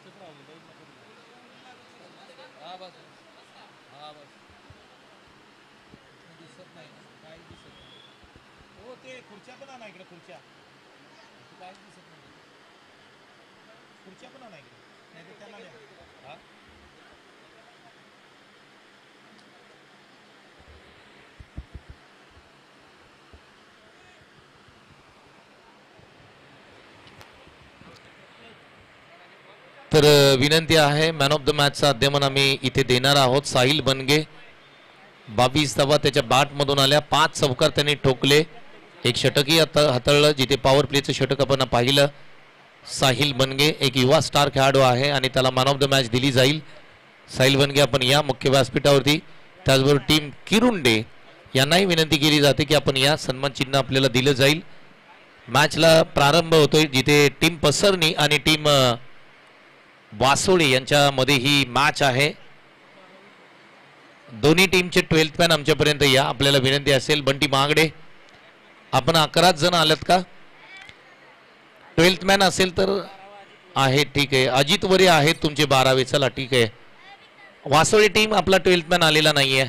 हा बस हा बस दिसत नाही काही दिसत नाही हो ते खुर्च्या पण आणा इकडे खुर्च्या काहीच दिसत नाही खुर्च्या पण आणा इकडे नाही तर त्याला द्या हा तर विनंती आहे मॅन ऑफ द मॅचचा अध्यमन आम्ही इथे देणार आहोत साहिल बनगे 22 धावा त्याच्या बॅटमधून आल्या 5 चौकार त्यांनी ठोकले एक षटकही हाताळलं जिथे पॉवर प्लेचं षटक आपण पाहिलं साहिल बनगे एक युवा स्टार खेळाडू आहे आणि त्याला मॅन ऑफ द मॅच दिली जाईल साहिल बनगे आपण या मुख्य व्यासपीठावरती त्याचबरोबर टीम किरुंडे यांनाही विनंती केली जाते की आपण या सन्मान चिन्ह आपल्याला दिलं जाईल मॅचला प्रारंभ होतोय जिथे टीम पसरणी आणि टीम वासोळे यांच्यामध्ये ही मॅच आहे दोन्ही टीमचे 12th मॅन आमच्यापर्यंत या आपल्याला विनंती असेल बंटी महागडे आपण 11 जण आलेत का 12th मॅन असेल तर आहे ठीक आहे अजित वरे आहेत तुमचे 12वे चला ठीक आहे वासोळी टीम आपला 12th मॅन आलेला नाहीये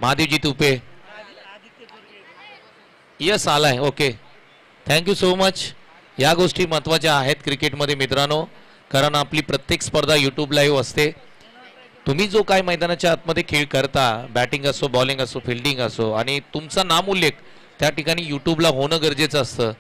महादेवजी तुपे यस आलाय ओके थँक्यू सो मच या गोष्टी महत्त्वाच्या आहेत क्रिकेटमध्ये मित्रांनो कारण आपली प्रत्येक स्पर्धा यूट्यूब लाईव्ह असते तुम्ही जो काय मैदानाच्या आतमध्ये खेळ करता बॅटिंग असो बॉलिंग असो फिल्डिंग असो आणि तुमचा नामोल्लेख त्या ठिकाणी यूट्यूबला होणं गरजेचं असतं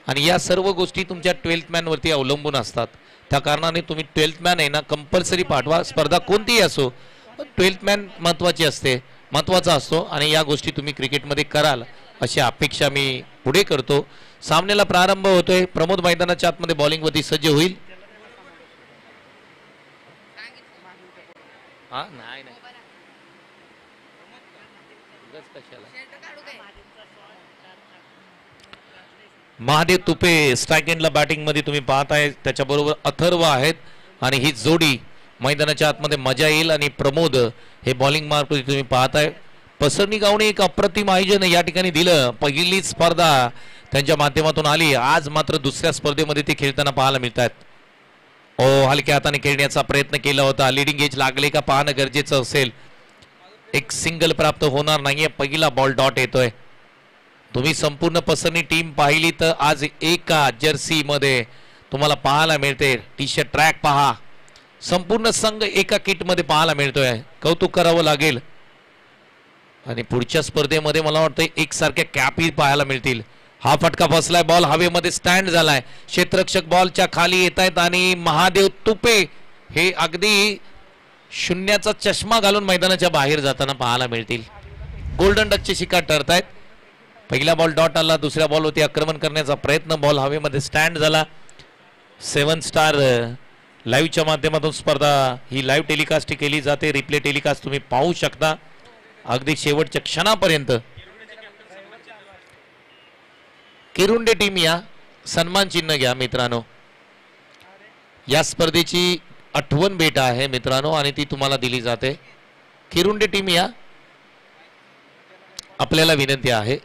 आणि या सर्व गोष्टी तुमच्या 12th मॅनवरती अवलंबून असतात त्या कारणाने तुम्ही 12th मॅन आहे ना कंपल्सरी पाठवा स्पर्धा कोणतीही असो 12th मॅन महत्त्वाची असते महत्त्वाचा असतो आणि या गोष्टी तुम्ही क्रिकेटमध्ये कराल अशी अपेक्षा मी पुढे करतो सामन्याला प्रारंभ होतोय प्रमोद मैदानाच्या आतमध्ये बॉलिंगवरती सज्ज होईल हा नाही नाही महादेव तुपे स्ट्राईक एंडला बॅटिंग मध्ये तुम्ही पाहताय त्याच्याबरोबर अथर्व आहेत आणि ही जोडी मैदानाच्या आतमध्ये मजा येईल आणि प्रमोद हे बॉलिंग मार्क तुम्ही पाहताय पसरणी गावणे एक अप्रतिम आयोजन या ठिकाणी दिलं पहिली स्पर्धा त्यांच्या माध्यमातून आली आज मात्र दुसऱ्या स्पर्धेमध्ये ते खेळताना पाहायला मिळतात ओ हलक्या हाताने खेळण्याचा प्रयत्न केला होता लीडिंग एज लागले का पाहणं गरजेचं असेल एक सिंगल प्राप्त होणार नाहीये पहिला बॉल डॉट येतोय तुम्ही संपूर्ण पसरणी टीम पाहिली तर आज एका जर्सी मध्ये तुम्हाला पाहायला मिळते टी शर्ट ट्रॅक पहा संपूर्ण संघ एका किट मध्ये पाहायला मिळतोय कौतुक करावं लागेल आणि पुढच्या स्पर्धेमध्ये मला वाटतं एकसारख्या कॅपही पाहायला मिळतील हा फटका बसलाय बॉल हवेमध्ये स्टँड झालाय क्षेत्ररक्षक बॉलच्या खाली येत आहेत आणि महादेव तुपे हे अगदी शून्याचा चष्मा घालून मैदानाच्या बाहेर जाताना पाहायला मिळतील गोल्डन डकचे शिकार ठरतायत पहिला बॉल डॉट आला दुसऱ्या बॉलवरती आक्रमण करण्याचा प्रयत्न बॉल हवेमध्ये स्टँड झाला 7 स्टार लाईव्हच्या माध्यमातून स्पर्धा ही लाईव्ह टेलिकास्ट केली जाते रिप्ले टेलिकास्ट तुम्ही पाहू शकता अगदी शेवटच्या क्षणापर्यंत किरुंडे टीम या सन्मान चिन्ह घ्या मित्रांनो या स्पर्धेची आठवण भेट आहे मित्रांनो आणि ती तुम्हाला दिली जाते किरुंडे टीम या आपल्याला विनंती आहे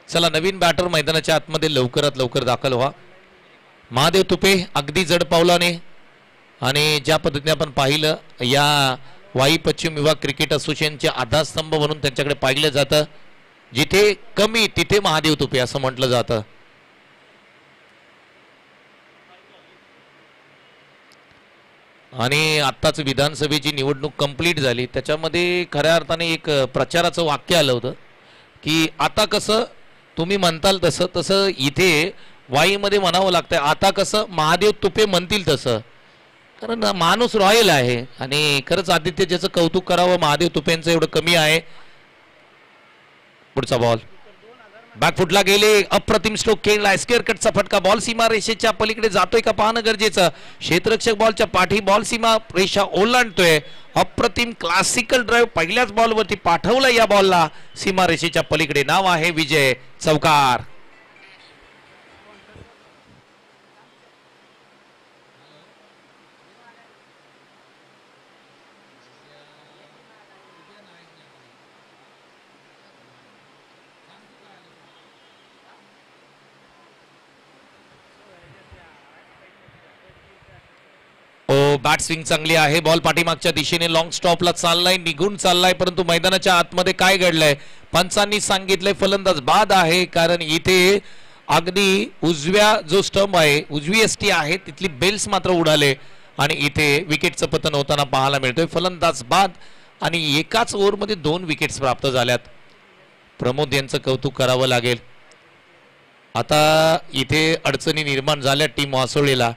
चला नवीन बॅटर मैदानाच्या आतमध्ये लवकरात लवकर दाखल व्हा महादेव तुपे अगदी जड पावलाने आणि ज्या पद्धतीने आपण पाहिलं या वाई पश्चिम विभाग क्रिकेट असोसिएशनचे आधारस्तंभ म्हणून त्यांच्याकडे पाहिलं जातं जिथे कमी तिथे महादेव तुपे असं म्हटलं जातं आणि आत्ताच विधानसभेची निवडणूक कंप्लीट झाली त्याच्यामध्ये खऱ्या अर्थाने एक प्रचाराचं वाक्य आलं होतं की आता कसं तुम्ही म्हणताल तसं तसं इथे वाईमध्ये म्हणावं लागतंय आता कसं महादेव तुपे म्हणतील तसं कारण माणूस रॉयल आहे आणि खरंच आदित्य ज्याचं कौतुक करावं महादेव तुपेंचं एवढं कमी आहे पुढचा बॉल बॅकफुटला गेले अप्रतिम स्ट्रोक खेळला स्क्वेअर कटचा फटका बॉल सीमा रेषेच्या पलीकडे जातोय का पाहणं गरजेचं क्षेत्ररक्षक बॉलच्या पाठी बॉल सीमा रेषा ओलांडतोय अप्रतिम क्लासिकल ड्राईव्ह पहिल्याच बॉलवरती पाठवलं या बॉलला सीमा रेषेच्या पलीकडे नाव आहे विजय चौकार बॅट स्विंग चांगली आहे. बॉल पाठीमागच्या दिशेने लॉंग स्टॉपला चाललाय, निघून चाललाय, परंतु मैदानाच्या आतमध्ये काय घडलंय पंचांनी सांगितलंय फलंदाज बाद आहे. कारण इथे अगदी उजव्या जो स्टंप आहे, उजवी एसटी आहे, तिथली बेल्स मात्र उडाले आणि इथे विकेटचं पतन होताना पाहायला मिळतोय. फलंदाज बाद आणि एकाच ओव्हरमध्ये 2 विकेट्स प्राप्त झाल्यात. प्रमोद यांचं कौतुक करावं लागेल. आता इथे अडचणी निर्माण झाल्या टीम वासोळीला,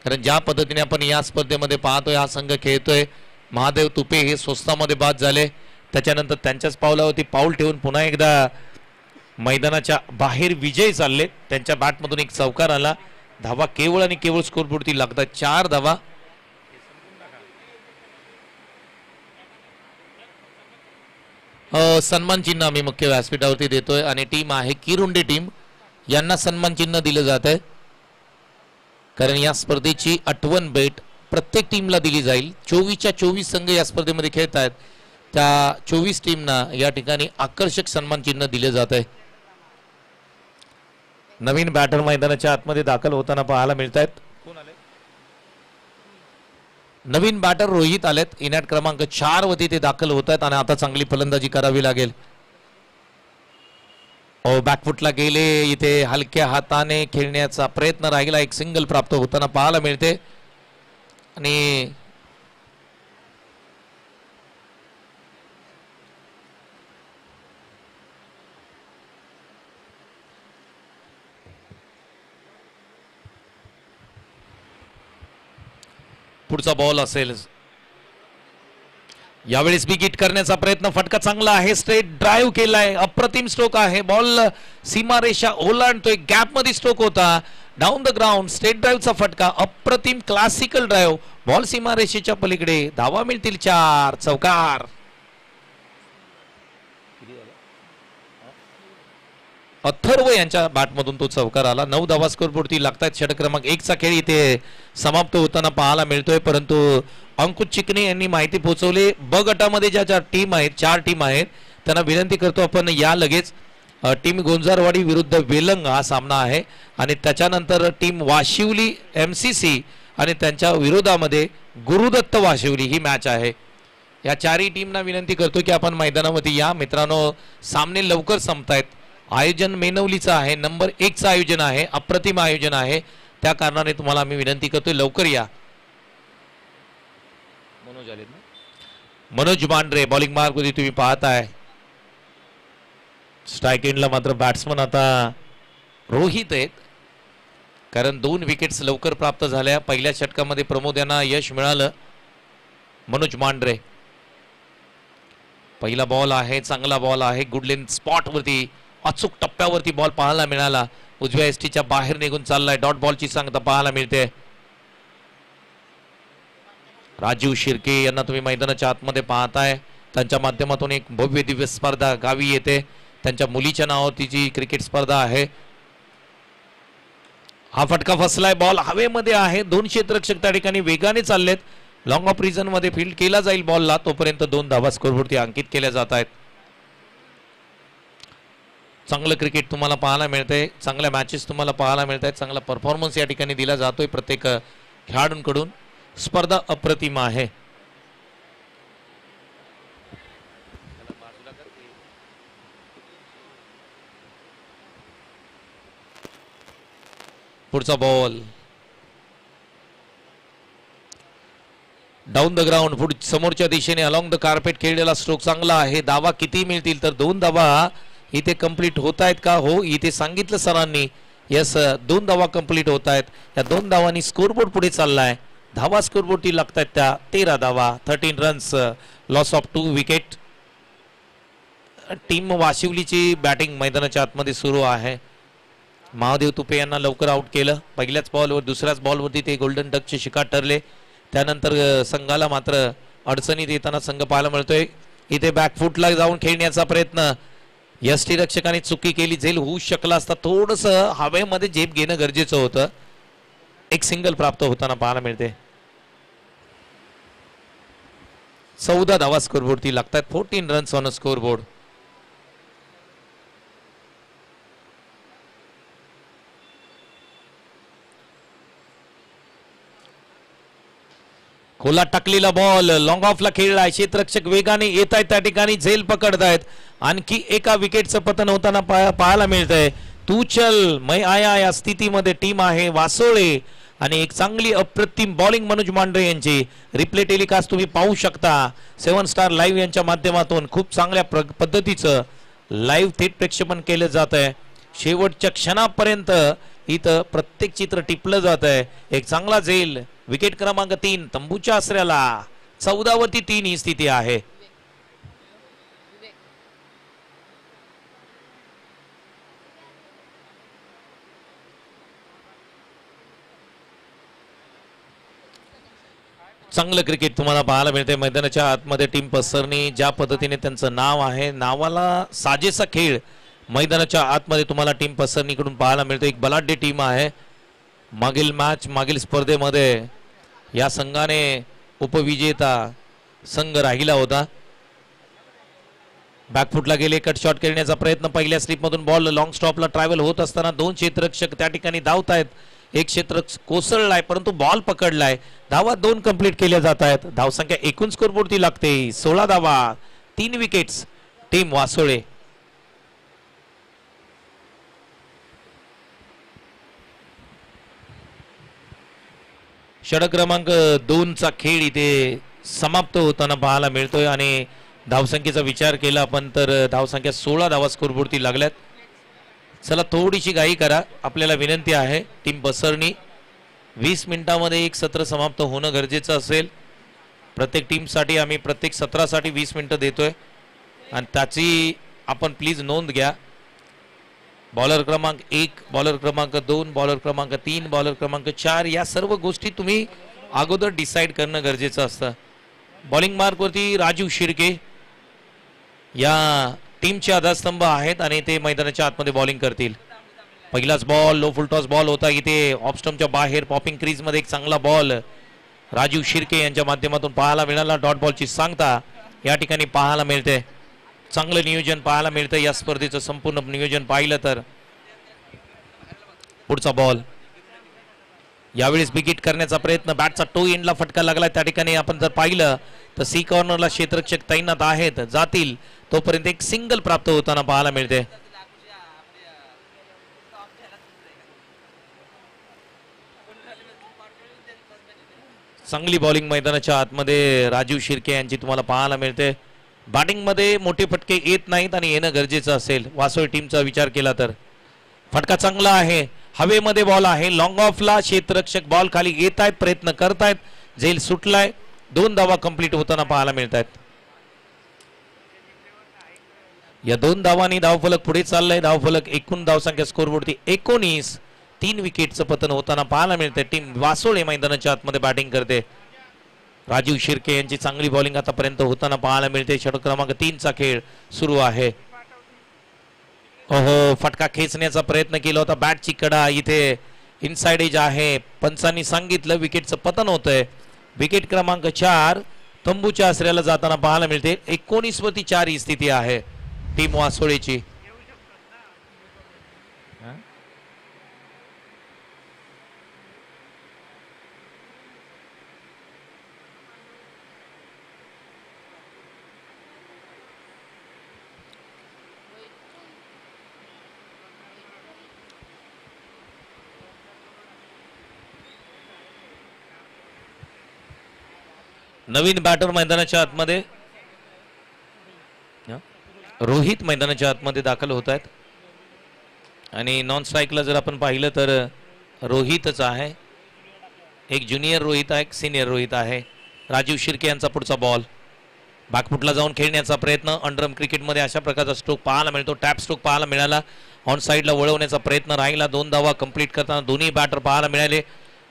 कारण ज्या पद्धतीने आपण या स्पर्धेमध्ये पाहतोय, हा संघ खेळतोय, महादेव तुपे हे स्वस्तामध्ये बाद झाले, त्याच्यानंतर त्यांच्याच पावलावरती पाऊल ठेवून पुन्हा एकदा मैदानाच्या बाहेर विजय चालले. त्यांच्या बॅटमधून एक चौकार आला, धावा केवळ आणि केवळ स्कोरबोर्डती लागतात 4 धावा. सन्मान चिन्ह आम्ही मुख्य व्यासपीठावरती देतोय आणि टीम आहे किरुंडे टीम, यांना सन्मान चिन्ह दिलं जात आहे. कारण या स्पर्धेची आठवण भेट प्रत्येक टीमला दिली जाईल. 24च्या 24 संघ या स्पर्धेमध्ये खेळत आहेत, त्या 24 टीमना या ठिकाणी आकर्षक सन्मान चिन्ह दिले जात आहे. नवीन बॅटर मैदानाच्या आतमध्ये दाखल होताना पाहायला मिळत आहेत. नवीन बॅटर रोहित आलेत, इनॅट क्रमांक 4 वरती ते दाखल होत आहेत आणि आता चांगली फलंदाजी करावी लागेल. बॅकफुटला गेले, इथे हलक्या हाताने खेळण्याचा प्रयत्न राहिला, एक सिंगल प्राप्त होताना पाहायला मिळते. आणि पुढचा बॉल असेल, यावेळेस बिग हिट करण्याचा प्रयत्न, फटका चांगला आहे, स्ट्रेट ड्राईव्ह केलाय, अप्रतिम स्ट्रोक आहे, बॉल सीमारेषा ओलांडतोय, गॅप मध्ये स्ट्रोक होता, डाऊन द ग्राउंड स्ट्रेट ड्राईव्हचा फटका, अप्रतिम क्लासिकल ड्राईव्ह, बॉल सीमारेषेच्या पलीकडे, धावा मिळतील 4, चौकार. अथर्व यांच्या बॅटमधून तो चौकार आला. 9 धावा स्कोरबोर्डती लागतात. षटक क्रमांक 1चा खेळ इथे समाप्त होताना पाहायला मिळतोय, परंतु अंकुश चिकणे यांनी माहिती पोहोचवली. ब गटामध्ये ज्या टीम आहेत, 4 टीम आहेत, त्यांना विनंती करतो आपण या लगेच. टीम गोंजारवाडी विरुद्ध वेलंग हा सामना आहे आणि त्याच्यानंतर टीम वाशिवली MCC आणि त्यांच्या विरोधामध्ये गुरुदत्त वाशिवली ही मॅच आहे. या 4ही टीमना विनंती करतो की आपण मैदानामध्ये या. मित्रांनो, सामने लवकर संपतायत. आयोजन मेनवलीचं आहे, नंबर 1चं आयोजन आहे, अप्रतिम आयोजन आहे, त्या कारणाने तुम्हाला आम्ही विनंती करतोय लवकर या. मनोज मांढरे बॉलिंग मार्क मध्ये तुम्ही पाहताय. स्ट्राईक एंडला मात्र बॅट्समन आता रोहित आहेत, कारण 2 विकेट्स लवकर प्राप्त झाल्या. पहिल्या षटकामध्ये प्रमोद यांना यश मिळालं. मनोज मांढरे, पहिला बॉल आहे, चांगला बॉल आहे, गुडलेन स्पॉट वरती, अचूक टप्प्यावरती बॉल पाहायला मिळाला, उजव्या एसटीच्या बाहेर निघून चाललाय, डॉट बॉलची सांगता पाहायला मिळते. राजीव शिर्के यांना तुम्ही मैदानाच्या आतमध्ये पाहताय, त्यांच्या माध्यमातून एक भव्य दिव्य स्पर्धा गावी येते. त्यांच्या मुलीच्या नावावरती जी क्रिकेट स्पर्धा आहे. हा फटका फसलाय, बॉल हवेमध्ये आहे, 2 क्षेत्ररक्षक त्या ठिकाणी वेगाने चाललेत. लॉंग ऑफ रिजन मध्ये फील्ड केला जाईल बॉलला, तोपर्यंत 2 धावा स्कोरवरती अंकित केल्या जात आहेत. चांगलं क्रिकेट तुम्हाला पाहायला मिळतंय, चांगल्या मॅचेस तुम्हाला पाहायला मिळत आहेत, चांगला परफॉर्मन्स या ठिकाणी दिला जातोय प्रत्येक खेळाडूंकडून. स्पर्धा अप्रतिम आहे. पुढचा बॉल डाऊन द ग्राउंड, पुढे समोरच्या दिशेने अलॉंग द कार्पेट खेळलेला स्ट्रोक चांगला आहे. धावा किती मिळतील तर 2 धावा इथे कंप्लीट होत आहेत का? हो, इथे सांगितलं सरांनी, यस 2 धावा कंप्लीट होत आहेत. या 2 धावांनी स्कोरबोर्ड पुढे चाललाय. धावा स्कोरबोर्डती लागतात त्या 13 धावा, 13 runs, loss of 2 wicket. Team वाशिवलीची बॅटिंग मैदानाच्या आतमध्ये सुरू आहे. महादेव तुपे यांना लवकर आउट केलं. पहिल्याच बॉलवर, दुसऱ्याच बॉलवरती ते गोल्डन डकचे शिकार ठरले. त्यानंतर संघाला मात्र अडचणीत येताना संघ पाहायला मिळतोय. इथे बॅकफुटला जाऊन खेळण्याचा प्रयत्न यष्टी रक्षकाने चुकी केली, झेल होऊ शकला असता. थोडस हवेमध्ये झेप घेणं गरजेचं होतं. एक सिंगल प्राप्त होताना पाहायला मिळते. 14 धावा स्कोरबोर्डती लागतात. 14 रन्स ऑन अ स्कोरबोर्ड. खोला टाकलेला बॉल लॉंग ऑफला खेळलाय. क्षेत्ररक्षक वेगाने येत आहेत त्या ठिकाणी, झेल पकडतायत. आणखी एका विकेटचं पतन होताना पाहायला मिळतंय. तू चल मै आया या स्थितीमध्ये टीम आहे वासोळे आणि एक चांगली अप्रतिम बॉलिंग मनोज मांढरे यांची रिप्ले टेलिकास्ट तुम्ही पाहू शकता 7 स्टार लाईव्ह यांच्या माध्यमातून. खूप चांगल्या पद्धतीचं लाईव्ह थेट प्रक्षेपण केलं जात आहे. शेवटच्या क्षणापर्यंत इथं प्रत्येक चित्र टिपलं जात आहे. एक चांगला झेल. विकेट क्रमांक 3 तंबूच्या आसऱ्याला. 14 वरती 3 ही स्थिती आहे. चांगलं क्रिकेट तुम्हाला पाहायला मिळते मैदानाच्या आतमध्ये. टीम पसरणी ज्या पद्धतीने त्यांचं नाव आहे, नावाला साजेसा खेळ मैदानाच्या आतमध्ये तुम्हाला टीम पसरणीकडून पाहायला मिळते. एक बलाढ्य टीम आहे. मागील स्पर्धेमध्ये या संघाने उपविजेता संघ राहिला होता. बॅकफुटला गेले, कट शॉट खेळण्याचा प्रयत्न. पहिल्या स्लिपमधून बॉल लॉंग स्टॉपला ट्रॅव्हल होत असताना 2 क्षेत्ररक्षक त्या ठिकाणी धावतायत. एक क्षेत्र कोसळलाय परंतु बॉल पकडलाय. धावा 2 कंप्लीट केल्या जात आहेत. धावसंख्या एकूण स्कोरबोर्डती लागते 16 धावा, 3 विकेट्स टीम वासोळे. षटक क्रमांक 2 चा खेळ इथे समाप्त होताना पाहायला मिळतोय आणि धावसंख्येचा विचार केला आपण तर धावसंख्या 16 धावा स्कोरबोर्डती लागल्यात. चला थोडीशी घाई करा, आपल्याला विनंती आहे. टीम बसरणी 20 मिनिटांमध्ये एक सत्र समाप्त होणं गरजेचं असेल. प्रत्येक टीमसाठी आम्ही प्रत्येक सत्रासाठी 20 मिनिटं देतोय आणि त्याची आपण प्लीज नोंद घ्या. बॉलर क्रमांक 1, बॉलर क्रमांक 2, बॉलर क्रमांक 3, बॉलर क्रमांक 4 या सर्व गोष्टी तुम्ही अगोदर डिसाईड करणं गरजेचं असतं. बॉलिंग मार्कवरती राजू शिर्के या टीमचे आधारस्तंभ आहेत आणि ते मैदानाच्या आतमध्ये बॉलिंग करतील. पहिलाच बॉल लो फुल टॉस बॉल होता इथे ऑफ स्टंपच्या बाहेर. पॉपिंग क्रीज मध्ये एक चांगला बॉल राजू शिर्के यांच्या माध्यमातून पाहायला मिळाला. डॉट बॉलची सांगता या ठिकाणी पाहायला मिळते. चांगलं नियोजन पाहायला मिळतं या स्पर्धेचं. संपूर्ण नियोजन पाहिलं तर पुढचा बॉल यावेळेस बिगिट करण्याचा प्रयत्न. बॅटचा टो एंडला फटका लागला. त्या ठिकाणी आपण जर पाहिलं तर सी कॉर्नरला क्षेत्ररक्षक तैनात आहेत, जातील तोपर्यंत एक सिंगल प्राप्त होताना पाहायला मिळते. चांगली बॉलिंग मैदानाच्या आतमध्ये राजीव शिर्के यांची तुम्हाला पाहायला मिळते. बॅटिंग मध्ये मोठे फटके येत नाहीत आणि येणं गरजेचं असेल वासोळी टीमचा विचार केला तर. फटका चांगला आहे, हवेमध्ये बॉल आहे. लॉंग ऑफला क्षेत्ररक्षक बॉल खाली येत आहेत, प्रयत्न करतायत. झेल सुटलाय. 2 धावा कंप्लीट होताना पाहायला मिळत आहेत. या 2 धावांनी धावफलक पुढे चाललाय. धावफलक एकूण धावसंख्या स्कोरबोर्डती 19, 3 विकेटचं पतन होताना पाहायला मिळते. टीम वासोळे मैदानाच्या आतमध्ये बॅटिंग करते. राजीव शिर्के यांची चांगली बॉलिंग आतापर्यंत होताना पाहायला मिळते. षटक क्रमांक 3 चा खेळ सुरू आहे. ओहो, फटका खेचण्याचा प्रयत्न केला होता. बॅटची कडा इथे इनसाइड एज आहे. पंचांनी सांगितलं विकेटचं पतन होतंय. विकेट क्रमांक 4 तंबूच्या आसऱ्याला जाताना पाहायला मिळते. 19 वरती 4 ही स्थिती आहे टीम वासोळेची. नवीन बॅटर मैदानाच्या आतमध्ये रोहित मैदानाच्या आतमध्ये दाखल होत आहेत आणि नॉन स्ट्राईकला जर आपण पाहिलं तर रोहितच आहे. एक ज्युनियर रोहित आहे, एक सिनियर रोहित आहे. राजीव शिर्के यांचा पुढचा बॉल. बॅकफुटला जाऊन खेळण्याचा प्रयत्न. अंडरम क्रिकेटमध्ये अशा प्रकारचा स्ट्रोक पाहायला मिळतो. टॅप स्ट्रोक पाहायला मिळाला. ऑन साईडला वळवण्याचा प्रयत्न राहिला. 2 धावा कंप्लीट करताना दोन्ही बॅटर पाहायला मिळाले.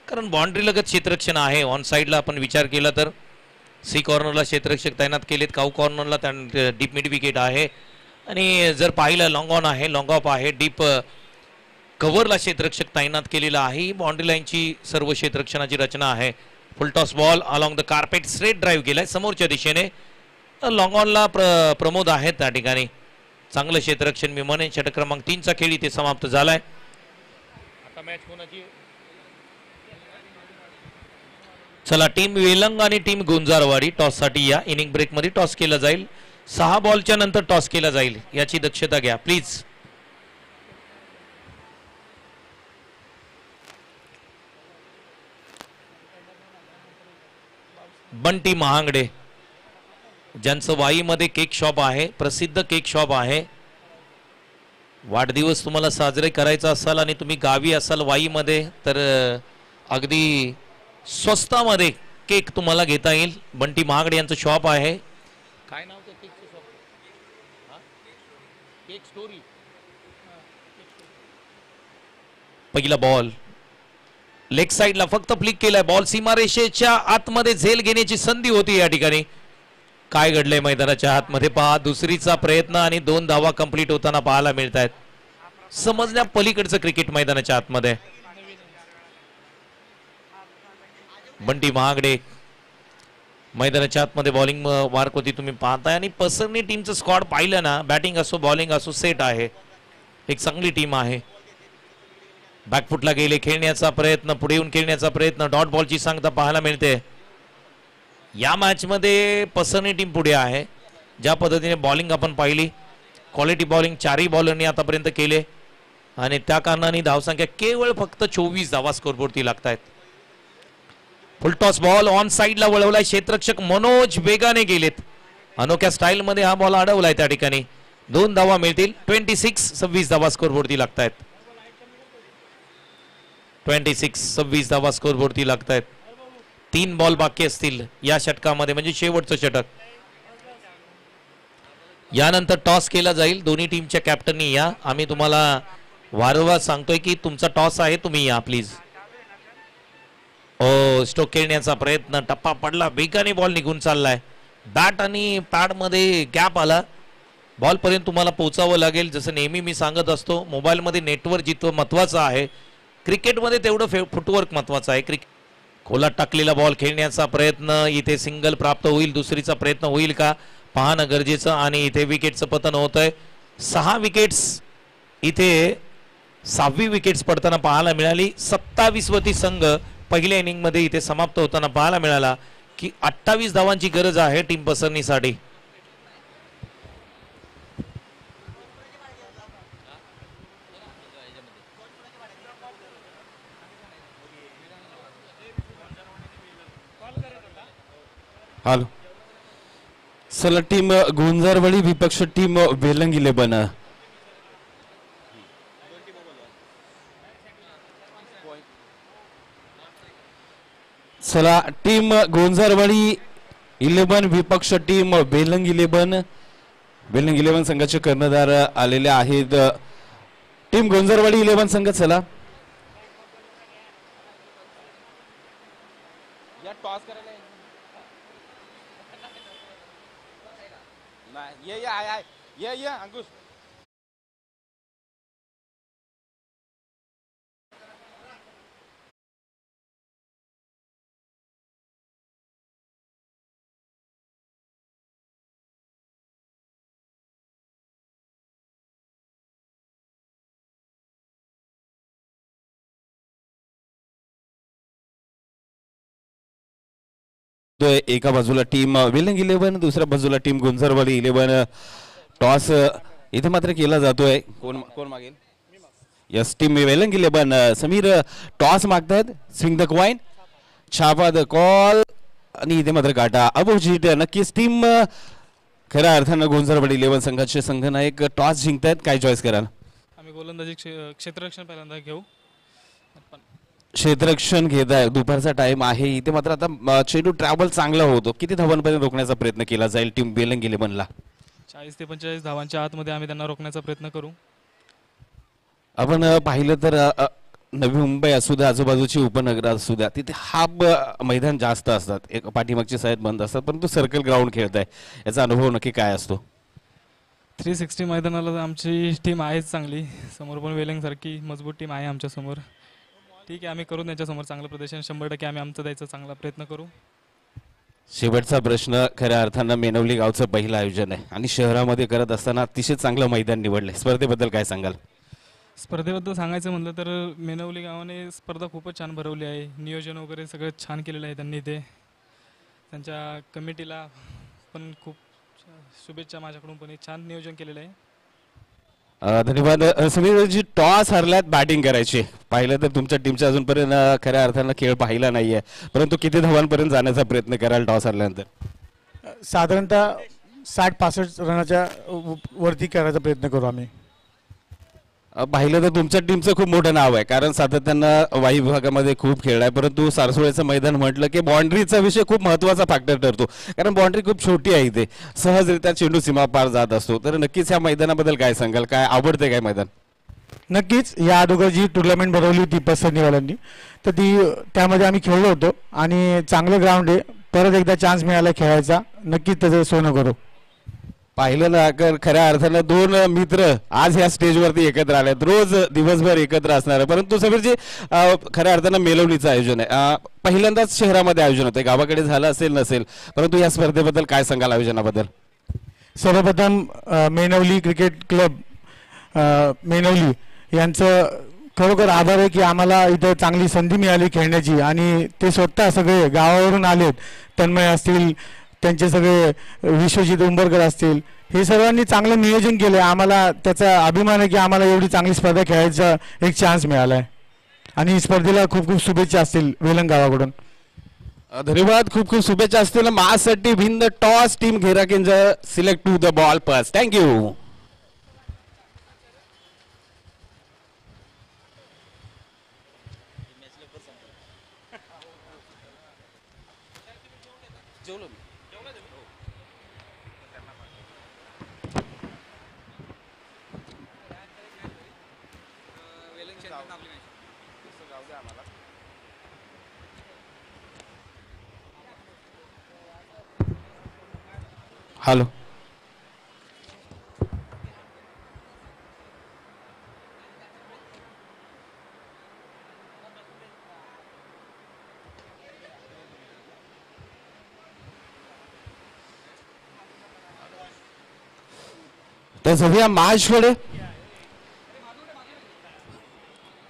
कारण बाउंड्री लगत क्षेत्ररक्षण आहे. ऑन साईडला आपण विचार केला तर सी कॉर्नरला क्षेत्ररक्षक तैनात केलेत. काऊ कॉर्नरला डीप मिड विकेट आहे आणि जर पाहिलं लॉंग ऑन आहे, लॉंग ऑफ आहे. डीप कव्हरला क्षेत्ररक्षक तैनात केलेला आहे. बाउंड्री लाईनची सर्व क्षेत्ररक्षणाची रचना आहे. फुल toss ball along the carpet straight drive केलाय समोरच्या दिशेने. लॉंग ऑनला प्रमोद आहेत त्या ठिकाणी. चांगलं क्षेत्ररक्षण मी म्हणेन. षटक क्रमांक 3 चा खेळ इथे समाप्त झालाय. आता मॅच होण्याची चला टीम वेलंग आणि टीम गुंजारवाडी टॉस साठी या. इनिंग ब्रेक मध्ये टॉस केला जाईल. 6 बॉलच्या नंतर टॉस केला जाईल याची दक्षता घ्या प्लीज. बंटी महांगडे ज्यांचं वाईमध्ये केक शॉप आहे, प्रसिद्ध केक शॉप आहे. वाढदिवस तुम्हाला साजरे करायचा असाल आणि तुम्ही गावी असाल वाईमध्ये तर अगदी स्वस्तामध्ये केक तुम्हाला घेता येईल. बंटी महागडे यांचं शॉप आहे. काय नाव त्या केकचं शॉप? Cake story. पहिला बॉल लेग साइडला फक्त फ्लिक केलाय. बॉल सीमारेषेच्या आतमध्ये झेल घेण्याची संधी होती या ठिकाणी. काय घडलंय मैदानाच्या आतमध्ये पहा. दुसरीचा प्रयत्न आणि 2 धावा कंप्लीट होताना पाहायला मिळत आहेत. समजण्या पलीकडचं क्रिकेट मैदानाच्या आतमध्ये. बंटी महागडे मैदानाच्या आतमध्ये बॉलिंग मार्क होती तुम्ही पाहताय आणि पसरणी टीमचं स्क्वॉड पाहिलं ना, बॅटिंग असो बॉलिंग असो सेट आहे. एक चांगली टीम आहे. बॅकफुटला गेले, खेळण्याचा प्रयत्न, पुढे येऊन खेळण्याचा प्रयत्न, डॉट बॉलची सांगता पाहायला मिळते. या मॅच मध्ये पसरणी टीम पुढे आहे. ज्या पद्धतीने बॉलिंग आपण पाहिली, क्वालिटी बॉलिंग 4ही बॉलरनी आतापर्यंत केले आणि त्या कारणाने धावसंख्या केवळ फक्त 24 धावा स्कोरबोर्डती लागत आहेत. फुल टॉस बॉल ऑन साइडला वळवलाय. क्षेत्ररक्षक मनोज वेगाने गेलेत. अनोख्या स्टाईल मध्ये हा बॉल अडवलाय. त्या ठिकाणी 2 धावा मिळतील. 26 धावा स्कोरबोर्डती लागत आहेत. 26 धावा स्कोरबोर्डती लागत आहेत. 3 बॉल बाकी असतील या षटकामध्ये म्हणजे शेवटचं षटक. यानंतर टॉस केला जाईल. दोन्ही टीमच्या कॅप्टननी या. आम्ही तुम्हाला वारंवार सांगतोय की तुमचा टॉस आहे, तुम्ही या प्लीज. ओ स्ट्रोक खेळण्याचा प्रयत्न, टप्पा पडला, बेगाने बॉल निघून चाललाय. बॅट आणि पॅड मध्ये गॅप आला. बॉल पर्यंत तुम्हाला पोहोचावं लागेल. जसं नेहमी मी सांगत असतो, मोबाईल मध्ये नेटवर्क जितकं महत्वाचं आहे, क्रिकेटमध्ये तेवढं फुटवर्क महत्वाचं आहे. खोलात टाकलेला बॉल खेळण्याचा प्रयत्न, इथे सिंगल प्राप्त होईल, दुसरीचा प्रयत्न होईल का पाहणं गरजेचं. आणि इथे विकेटचं पतन होत आहे. 6 विकेट्स इथे 6वी विकेट्स पडताना पाहायला मिळाली. 27वती संघ पहिल्या इनिंग मध्ये इथे समाप्त होताना पाहायला मिळाला की 28 धावांची गरज आहे टीम पसरणीसाठी. हॅलो, चला टीम गुंजारवाडी विपक्ष टीम वेलंग 11. चला टीम गुंजारवाडी 11 विपक्ष टीम वेलंग 11. वेलंग 11 संघाचे कर्णधार आलेले आहेत. टीम गुंजारवाडी 11 संघ चला या टॉस करायला. ये अंकुश. एका बाजूला टीम वेलंग 11, दुसऱ्या बाजूला टीम गुंजारवाडी 11. टॉस इथे मात्र केला जातोय. कोण मागेल? Yes, team Velang 11 Samir toss मागतायत. स्विंग द कॉइन, छापा द कॉल आणि इथे मात्र काटा अपोजिट. नक्कीच टीम खऱ्या अर्थानं गुंजारवाडी 11 संघाचे संघनायक टॉस जिंकतायत. काय चॉईस कराल? आम्ही गोलंदाजी क्षेत्ररक्षण पहिल्यांदा घेऊ. क्षेत्ररक्षण घेत आहे. दुपारचा टाइम आहे. इथे मात्र आता चेंडू ट्रॅव्हल चांगला होतो. किती धावांपर्यंत रोखण्याचा प्रयत्न केला जाईल टीम वेलंग 11ला? 40 ते 45 धावांच्या आतमध्ये आम्ही त्यांना रोखण्याचा प्रयत्न करू. आपण पाहिलं तर नवी मुंबई असू द्या, आजूबाजूची उपनगर असू द्या, तिथे हाफ मैदान जास्त असतात. एक पाठीमागची साईड बंद असतात, परंतु सर्कल ग्राउंड खेळत आहे. याचा अनुभव नक्की काय असतो? 360 मैदानाला आमची टीम आहेच चांगली. समोर पण वेलंग सारखी मजबूत टीम आहे आमच्या समोर. ठीक आहे, आम्ही करू त्यांच्यासमोर चांगलं प्रदर्शन. 100% आम्ही आमचं द्यायचा चांगला प्रयत्न करू. शेवटचा प्रश्न. खऱ्या अर्थानं मेनवली गावचं पहिलं आयोजन आहे आणि शहरामध्ये करत असताना अतिशय चांगलं मैदान निवडलंय. स्पर्धेबद्दल काय सांगाल? स्पर्धेबद्दल सांगायचं म्हटलं तर मेनवली गावाने स्पर्धा खूपच छान भरवली आहे. नियोजन वगैरे सगळं छान केलेलं आहे त्यांनी. ते त्यांच्या कमिटीला पण खूप शुभेच्छा माझ्याकडून पण. छान नियोजन केलेलं आहे. धन्यवाद. समीर जी टॉस हरल्यात बॅटिंग करायची, पाहिलं तर तुमच्या टीमच्या अजूनपर्यंत खऱ्या अर्थानं खेळ पाहिला नाहीये, परंतु किती धावांपर्यंत जाण्याचा प्रयत्न कराल टॉस हरल्यानंतर? साधारणतः 60-65 रनाच्या वरती करायचा प्रयत्न करू आम्ही. पाहिलं तर तुमच्या टीमचं खूप मोठं नाव आहे, कारण सातत्यानं वाई विभागामध्ये खूप खेळ आहे, परंतु सारसोळ्याचं मैदान म्हटलं की बाउंड्रीचा विषय खूप महत्त्वाचा फॅक्टर ठरतो, कारण बाउंड्री खूप छोटी आहे. इथे सहजरित्या चेंडू सीमा पार जात असतो. तर नक्कीच या मैदानाबद्दल काय सांगाल, काय आवडते काय मैदान? नक्कीच या अगोदर जी टुर्नामेंट भरवली होती पसरणीवाल्यांनी, तर त्यामध्ये आम्ही खेळलो होतो आणि चांगलं ग्राउंड आहे. परत एकदा चान्स मिळाला खेळायचा, नक्कीच त्याचं सोनं करू. पाहिलं ना, खऱ्या अर्थानं दोन मित्र आज ह्या स्टेजवरती एकत्र आलेत, रोज दिवसभर एकत्र असणार आहे. परंतु समीरजी, खऱ्या अर्थानं मेलवणीचं आयोजन आहे, पहिल्यांदाच शहरामध्ये आयोजन होते, गावाकडे झालं असेल नसेल, परंतु या स्पर्धेबद्दल काय सांगाल, आयोजनाबद्दल? सर्वप्रथम मेनवली क्रिकेट क्लब मेनवली यांचं खरोखर आभार आहे की आम्हाला इथं चांगली संधी मिळाली खेळण्याची. आणि ते स्वतः सगळे गावावरून आलेत, तन्मय असतील, त्यांचे सगळे विश्वजित उंबरकर असतील, हे सर्वांनी चांगलं नियोजन केलं. आम्हाला त्याचा अभिमान आहे की आम्हाला एवढी चांगली स्पर्धा खेळायचा एक चान्स मिळाला आहे. आणि स्पर्धेला खूप खूप शुभेच्छा असतील वेलंग गावाकडून. धन्यवाद, खूप खूप शुभेच्छा असतील. माझ्यासाठी विन द टॉस टीम घेरा केंजर, select to the ball first. Thank you. Hello, तर जाऊया मॅचकडे.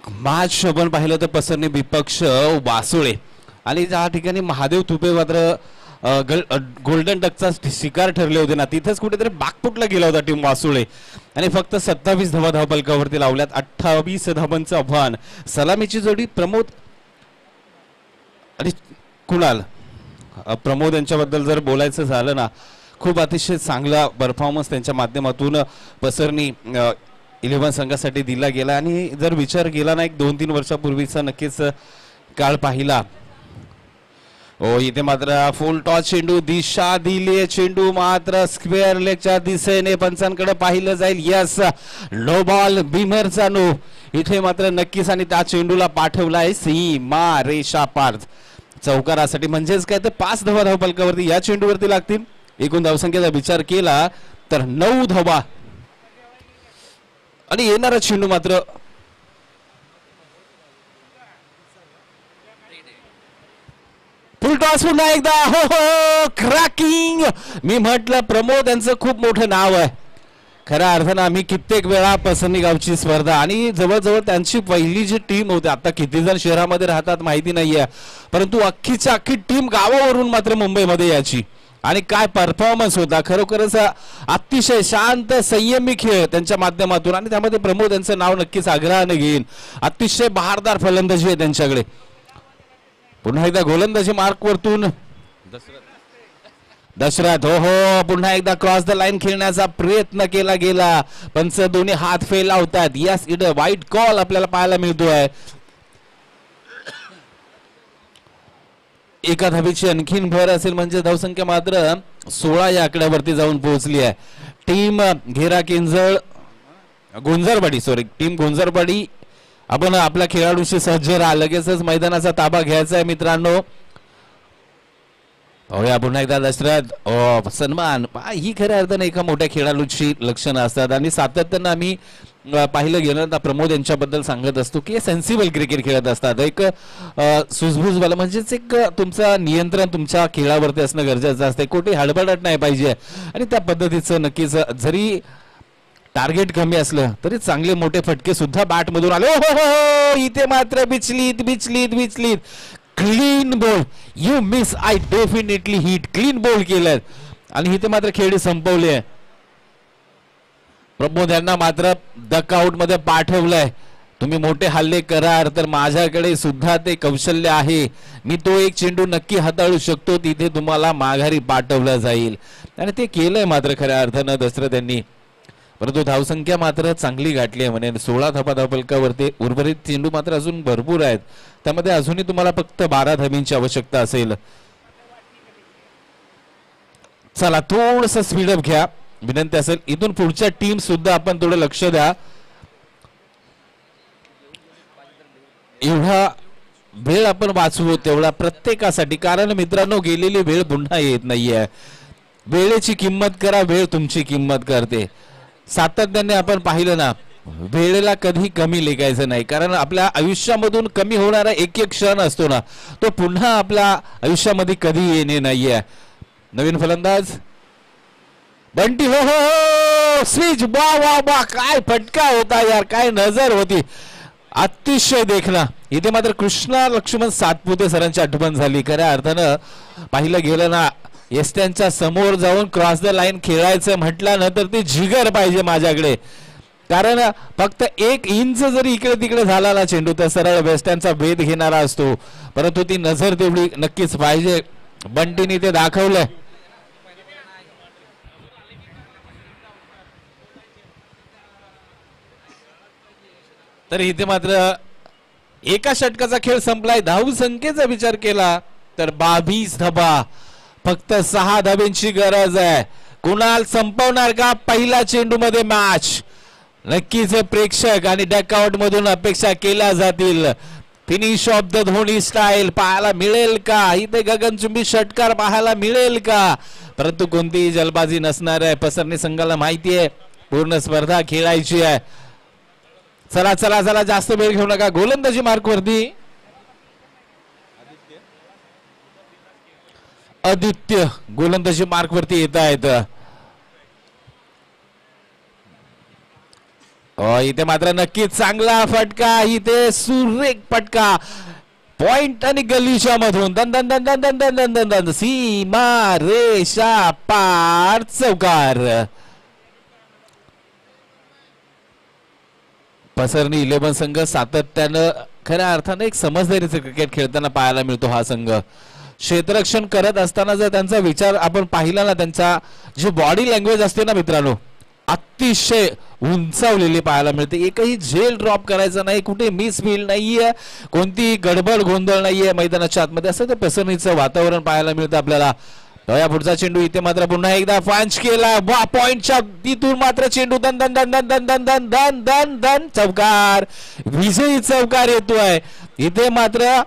मॅच आपण पाहिलं तर पसरणे विपक्ष वासुळे, आणि ज्या ठिकाणी महादेव तुपे मात्र गोल्डन डकचा शिकार ठरले होते ना, तिथेच कुठेतरी बागपुटला गेला होता टीम वासुळे, आणि फक्त 27 धावा धावपलकावरती लावल्यात. 28 धावांचं आव्हान. सलामीची जोडी प्रमोद आणि कुणाल. प्रमोद यांच्याबद्दल जर बोलायचं झालं ना, खूप अतिशय चांगला परफॉर्मन्स त्यांच्या माध्यमातून पसरणी 11 संघासाठी दिला गेला. आणि जर विचार केला ना, एक 2-3 वर्षापूर्वीचा नक्कीच काळ पाहिला. इथे मात्र फुल टॉस चेंडू, दिशा दिली, चेंडू मात्र स्क्वेअर लेगच्या दिशेने पंचांकडे पाहिलं जाईल. यस, नो बॉल, बिमरचा नो. इथे मात्र नक्कीच, आणि त्या चेंडूला पाठवलाय सीमा रेषा पार चौकारासाठी. म्हणजेच काय, तर 5 धावा धावपलकावरती या चेंडूवरती लागतील. एकूण धावसंख्येचा विचार केला तर 9 धावा, आणि येणारा चेंडू मात्र फुल टॉस पुन्हा एकदा. हो हो, क्रॅकिंग. मी म्हटलं प्रमोद यांचं खूप मोठं नाव आहे. खऱ्या अर्थानं आम्ही कित्येक वेळा पसरणी गावची स्पर्धा, आणि जवळजवळ त्यांची पहिली जी टीम होती, आता किती जण शहरामध्ये राहतात माहिती नाहीये, परंतु अख्खीच्या अख्खी टीम गावावरून मात्र मुंबईमध्ये यायची. आणि काय परफॉर्मन्स होता, खरोखरच अतिशय शांत संयमी खेळ त्यांच्या माध्यमातून. आणि त्यामध्ये प्रमोद यांचं नाव नक्कीच आग्रहाने घेईन. अतिशय बहारदार फलंदाजी आहे त्यांच्याकडे. पुन्हा एकदा गोलंदाजी मार्क वरतून दशरथ. हो हो, पुन्हा एकदा क्रॉस द लाईन खेळण्याचा प्रयत्न केला गेला, पंच दोन्ही हात फेल लावतात. यस, इट वाईट कॉल आपल्याला पाहायला मिळतोय. एका धाबीची आणखीन भर असेल, म्हणजे धावसंख्या मात्र 16 या आकड्यावरती जाऊन पोहोचली आहे. टीम घेरा केंजळ गुंजरवाडी, टीम गुंजरवाडी आपण आपल्या खेळाडूशी सज्ज राहा. लगेचच मैदानाचा ताबा घ्यायचा आहे मित्रांनो. या पुन्हा एकदा दशरथ सन्मान. ही खऱ्या अर्थाने एका मोठ्या खेळाडूची लक्षणं असतात, आणि सातत्यानं आम्ही पाहिलं गेलं तर प्रमोद यांच्याबद्दल सांगत असतो की सेन्सिबल क्रिकेट खेळत असतात. एक सुझबुझवाला, म्हणजेच एक तुमचं नियंत्रण तुमच्या खेळावरती असणं गरजेचं असते. कुठे हडबडट नाही पाहिजे, आणि त्या पद्धतीचं नक्कीच जरी टार्गेट कमी असलं तरी चांगले मोठे फटके सुद्धा बॅट मधून आले. हो हो, इथे मात्र बिचलीत clean ball. You miss, I definitely hit. Clean ball केलं आणि इथे मात्र खेळ संपवले. प्रमोद यांना मात्र डकआउट मध्ये पाठवलंय. तुम्ही मोठे हल्ले करा तर माझ्याकडे सुद्धा ते कौशल्य आहे. मी तो एक चेंडू नक्की हाताळू शकतो. तिथे तुम्हाला माघारी पाठवलं जाईल आणि ते केलंय मात्र खऱ्या अर्थानं दशरथ यांनी. परंतु धावसंख्या मात्र चांगली गाठली आहे म्हणे. 16 धावा धावफलकावरती. उर्वरित चेंडू मात्र अजून भरपूर आहेत. त्यामध्ये अजूनही तुम्हाला फक्त 12 धावींची आवश्यकता असेल. चला थोडस स्पीडअप घ्या विनंती असेल. इथून पुढच्या टीम सुद्धा आपण थोडं लक्ष द्या. एवढा वेळ आपण वाचवू तेवढा प्रत्येकासाठी. कारण मित्रांनो गेलेली वेळ पुन्हा येत नाहीये. वेळेची किंमत करा, वेळ तुमची किंमत करते. सातत्याने आपण पाहिलं ना, वेळेला कधी कमी लेखायचं नाही. कारण आपल्या आयुष्यामधून कमी होणारा एक एक क्षण असतो ना, तो पुन्हा आपल्या आयुष्यामध्ये कधी येणे नाहीये. नवीन फलंदाज बंटी. हो हो, स्विच. वा वा वा, काय फटका होता यार, काय नजर होती, अतिशय देखना. इथे मात्र कृष्णा लक्ष्मण सातपुते सरांची आठवण झाली. खऱ्या अर्थानं पाहिलं गेलं ना, एसट्यांच्या समोर जाऊन क्रॉस द लाईन खेळायचं म्हटलं ना तर ते जिगर पाहिजे माझ्याकडे. कारण फक्त 1 इंच जरी इकडे तिकडे झाला ना चेंडू तर सरळ वेस्टर्नचा भेद घेणारा असतो. परंतु ती नजर तेवढी नक्कीच पाहिजे. बंटीने ते दाखवलंय. तर इथे मात्र एका षटकाचा खेळ संपलाय. धावसंख्येचा विचार केला तर 22 धावा. फक्त 6 धाब्यांची गरज आहे. कुणाल संपवणार का पहिला चेंडू मध्ये मॅच? नक्कीच प्रेक्षक आणि डकआउट मधून अपेक्षा केल्या जातील. Finish off the Dhoni style पाहायला मिळेल का? इथे गगनचुंबी षटकार पाहायला मिळेल का? परंतु कोणतीही जलबाजी नसणार आहे. पसरणी संघाला माहिती आहे पूर्ण स्पर्धा खेळायची आहे. चला चला चला, जास्त वेळ घेऊ नका. गोलंदाजी मार्कवरती आदित्य गोलंदाजी मार्कवरती येत आहेत. इथे मात्र नक्कीच चांगला फटका. इथे सुरेख फटका पॉइंट आणि गलीच्या मधून दन दन दन दन दन दन दन दन दन सीमा रेषा पार चौकार. पसरणी 11 संघ सातत्यानं खऱ्या अर्थाने एक समजदारीचं क्रिकेट खेळताना पाहायला मिळतो. हा संघ क्षेत्ररक्षण करत असताना जर त्यांचा विचार आपण पाहिला ना, त्यांचा जी बॉडी लँग्वेज असते ना मित्रांनो, अतिशय उंचावलेली पाहायला मिळते. एकही झेल ड्रॉप करायचा नाही, कुठे मिस फील्ड नाहीये, कोणती गडबड गोंधळ नाहीये मैदानाच्या आतमध्ये. असं ते पसरणीचं वातावरण पाहायला मिळतं आपल्याला. या पुढचा चेंडू इथे मात्र पुन्हा एकदा पंच केला. वा, पॉइंटच्या तिथून मात्र चेंडू दन दन दन दन दन दन दन दन दन दन चौकार. विजयी चौकार येतोय. इथे मात्र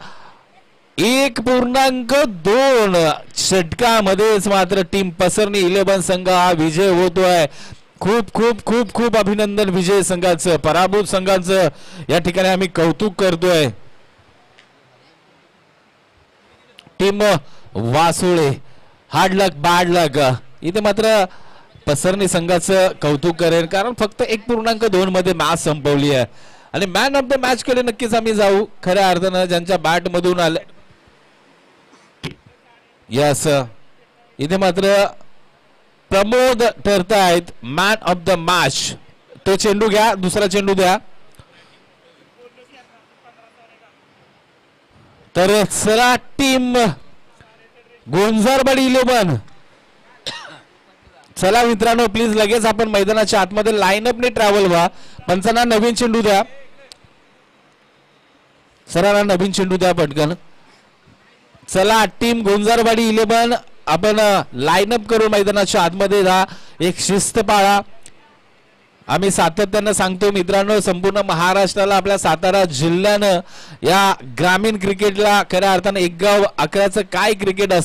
1.2 षटकामध्येच मात्र टीम पसरणी 11 संघ हा विजय होतोय. खूप खूप खूप खूप अभिनंदन विजय संघाचं. पराभूत संघाचं या ठिकाणी आम्ही कौतुक करतोय. टीम वासुळे हार्ड लक बॅड लक. इथे मात्र पसरणी संघाचं कौतुक करेन, कारण फक्त 1.2 मध्ये मॅच संपवली आहे. आणि मॅन ऑफ द मॅच कडे नक्कीच आम्ही जाऊ. खऱ्या अर्थानं ज्यांच्या बॅट मधून आले. यस, इथे मात्र प्रमोद ठरतायत मॅन ऑफ द मॅच. तो चेंडू घ्या, दुसरा चेंडू द्या. तर चला टीम गोंजारवाडी 11. चला मित्रांनो, प्लीज लगेच आपण मैदानाच्या आतमध्ये लाईनअपने ट्रॅव्हल व्हा. पंचांना नवीन चेंडू द्या, सरांना नवीन चेंडू द्या पटकन. चला टीम गोंजारवाडी 11 आपण लाईनअप करून मैदानाच्या आतमध्ये जा. एक शिस्त पाळा. आम्ही सातत्यानं सांगतो मित्रांनो, संपूर्ण महाराष्ट्राला, आपल्या सातारा जिल्ह्यानं या ग्रामीण क्रिकेटला खऱ्या अर्थानं 1 गाव 11चं काय क्रिकेट असतं